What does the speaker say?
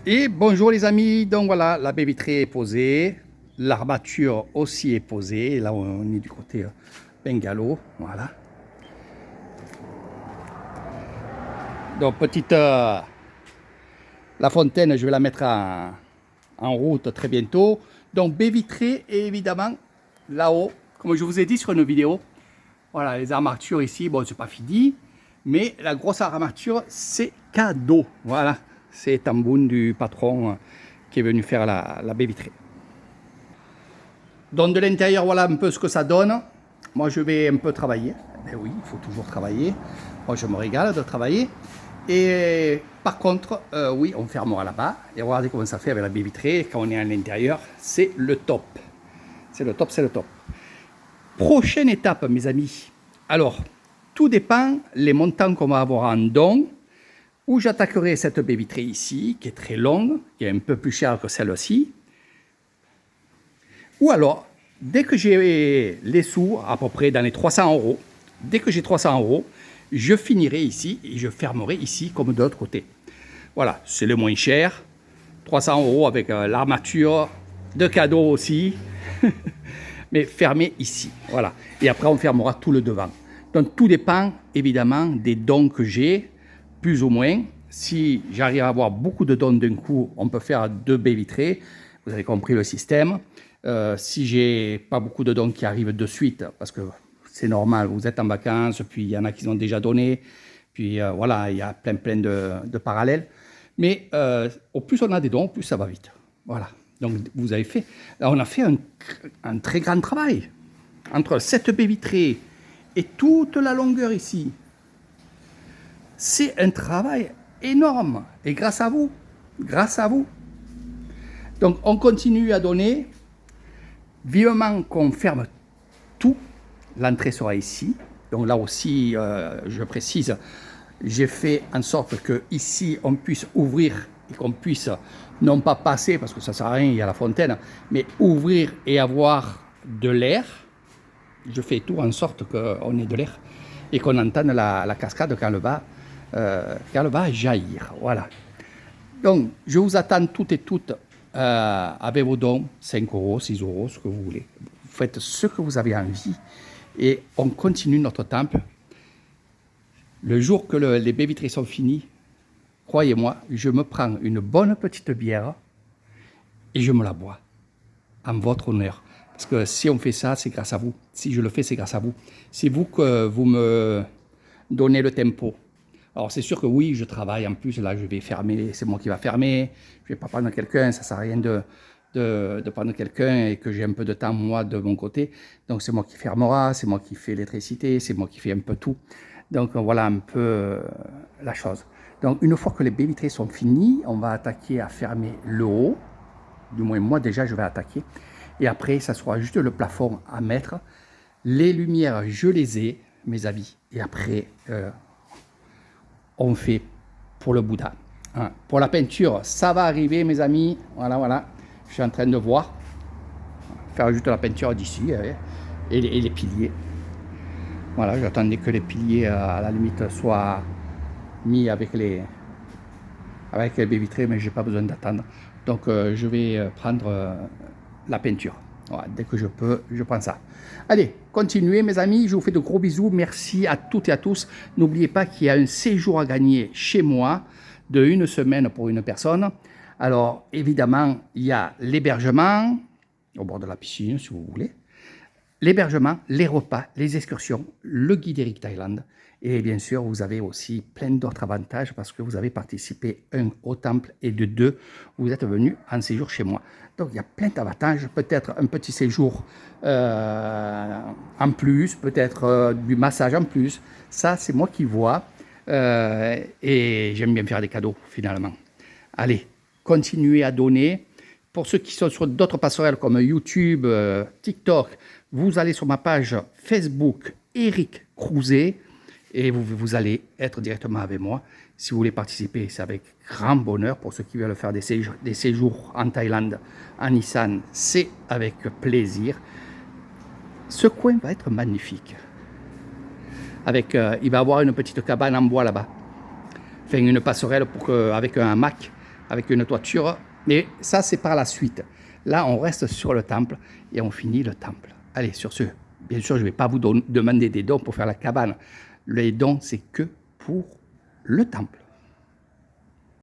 Et bonjour les amis, donc voilà, la baie vitrée est posée, l'armature aussi est posée, là on est du côté bungalow, voilà. Donc petite, la fontaine, je vais la mettre en route très bientôt. Donc baie vitrée et évidemment là-haut, comme je vous ai dit sur une vidéo, voilà les armatures ici, bon c'est pas fini, mais la grosse armature c'est cadeau, voilà, c'est Tamboun du patron qui est venu faire la baie vitrée. Donc de l'intérieur, voilà un peu ce que ça donne. Moi, je vais un peu travailler. Mais oui, il faut toujours travailler. Moi, je me régale de travailler. Et par contre, oui, on fermera là-bas. Et regardez comment ça fait avec la baie vitrée. Quand on est à l'intérieur, c'est le top. C'est le top, c'est le top. Prochaine étape, mes amis. Alors, tout dépend les montants qu'on va avoir en don. Où j'attaquerai cette baie vitrée ici, qui est très longue, qui est un peu plus chère que celle-ci. Ou alors, dès que j'ai les sous, à peu près dans les 300 euros, dès que j'ai 300 euros, je finirai ici et je fermerai ici comme de l'autre côté. Voilà, c'est le moins cher. 300 euros avec l'armature, de cadeaux aussi. Mais fermé ici, voilà. Et après, on fermera tout le devant. Donc, tout dépend évidemment des dons que j'ai, plus ou moins. Si j'arrive à avoir beaucoup de dons d'un coup, on peut faire 2 baies vitrées. Vous avez compris le système. Si j'ai pas beaucoup de dons qui arrivent de suite, parce que c'est normal, vous êtes en vacances, puis il y en a qui ont déjà donné, puis voilà, il y a plein de parallèles. Mais au plus on a des dons, au plus ça va vite. Voilà. Donc vous avez fait, là, on a fait un très grand travail entre cette baie vitrée et toute la longueur ici. C'est un travail énorme. Et grâce à vous, grâce à vous. Donc on continue à donner. Vivement qu'on ferme tout. L'entrée sera ici. Donc là aussi, je précise, j'ai fait en sorte que ici on puisse ouvrir et qu'on puisse non pas passer, parce que ça ne sert à rien, il y a la fontaine, mais ouvrir et avoir de l'air. Je fais tout en sorte qu'on ait de l'air et qu'on entende la cascade quand elle va jaillir. Voilà. Donc, je vous attends toutes et toutes avec vos dons, 5 euros, 6 euros, ce que vous voulez. Vous faites ce que vous avez envie et on continue notre temple. Le jour que les baies vitrées sont finies, croyez-moi, je me prends une bonne petite bière et je me la bois en votre honneur. Parce que si on fait ça, c'est grâce à vous. Si je le fais, c'est grâce à vous. C'est vous que vous me donnez le tempo. Alors c'est sûr que oui, je travaille en plus, là je vais fermer, c'est moi qui va fermer, je ne vais pas prendre quelqu'un, ça ne sert à rien de prendre quelqu'un et que j'ai un peu de temps moi de mon côté. Donc c'est moi qui fermera, c'est moi qui fais l'électricité, c'est moi qui fais un peu tout. Donc voilà un peu la chose. Donc une fois que les baies vitrées sont finies, on va attaquer à fermer le haut, du moins moi déjà je vais attaquer. Et après ça sera juste le plafond à mettre. Les lumières, je les ai, mes amis. Et après... on fait pour le Bouddha. Hein. Pour la peinture, ça va arriver, mes amis. Voilà, voilà. Je suis en train de voir. Faire juste la peinture d'ici et les piliers. Voilà, j'attendais que les piliers, à la limite, soient mis avec les baies vitrées, mais je n'ai pas besoin d'attendre. Donc, je vais prendre la peinture. Voilà, dès que je peux, je prends ça. Allez, continuez mes amis, je vous fais de gros bisous, merci à toutes et à tous. N'oubliez pas qu'il y a un séjour à gagner chez moi de 1 semaine pour une personne. Alors évidemment, il y a l'hébergement, au bord de la piscine si vous voulez, l'hébergement, les repas, les excursions, le guide Eric Thaïlande. Et bien sûr, vous avez aussi plein d'autres avantages parce que vous avez participé, 1, au temple et de 2, vous êtes venu en séjour chez moi. Donc, il y a plein d'avantages. Peut-être un petit séjour en plus, peut-être du massage en plus. Ça, c'est moi qui vois. Et j'aime bien faire des cadeaux, finalement. Allez, continuez à donner. Pour ceux qui sont sur d'autres passerelles comme YouTube, TikTok, vous allez sur ma page Facebook Eric Crouzet et vous allez être directement avec moi. Si vous voulez participer, c'est avec grand bonheur. Pour ceux qui veulent faire des séjours en Thaïlande, en Nissan, c'est avec plaisir. Ce coin va être magnifique. Il va y avoir une petite cabane en bois là-bas. Enfin, une passerelle avec un hamac avec une toiture. Mais ça, c'est par la suite. Là, on reste sur le temple et on finit le temple. Allez, sur ce, bien sûr, je ne vais pas vous demander des dons pour faire la cabane. Les dons, c'est que pour le temple.